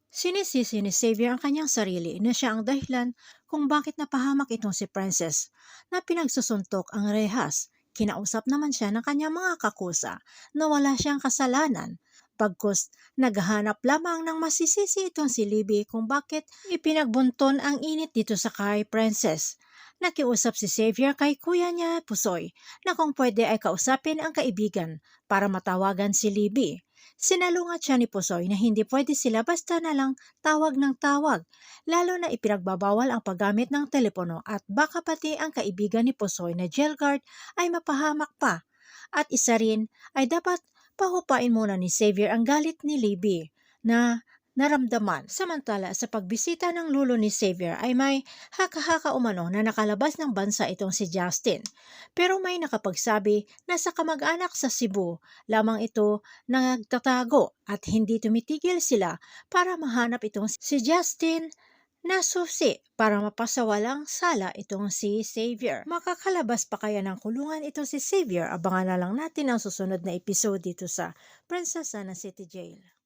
Sinisisi ni Xavier ang kanyang sarili na siya ang dahilan kung bakit napahamak itong si Princess na pinagsusuntok ang rehas. Kinausap naman siya ng kanyang mga kakusa na wala siyang kasalanan. Pagkus naghahanap lamang ng masisisi itong si Libby kung bakit ipinagbunton ang init dito sa kay Princess. Nakiusap si Xavier kay kuya niya Pusoy na kung pwede ay kausapin ang kaibigan para matawagan si Libby. Sinalungat siya ni Pusoy na hindi pwede sila basta na lang tawag ng tawag, lalo na ipinagbabawal ang paggamit ng telepono at baka pati ang kaibigan ni Pusoy na jail guard ay mapahamak pa. At isa rin ay dapat pahupain muna ni Xavier ang galit ni Libby na naramdaman. Samantala sa pagbisita ng lulo ni Xavier ay may haka-haka umano na nakalabas ng bansa itong si Justin. Pero may nakapagsabi na sa kamag-anak sa Cebu lamang ito nagtatago at hindi tumitigil sila para mahanap itong si Justin na susi para mapasawalang sala itong si Xavier. Makakalabas pa kaya ng kulungan itong si Xavier? Abangan na lang natin ang susunod na episode dito sa Princess Ana City Jail.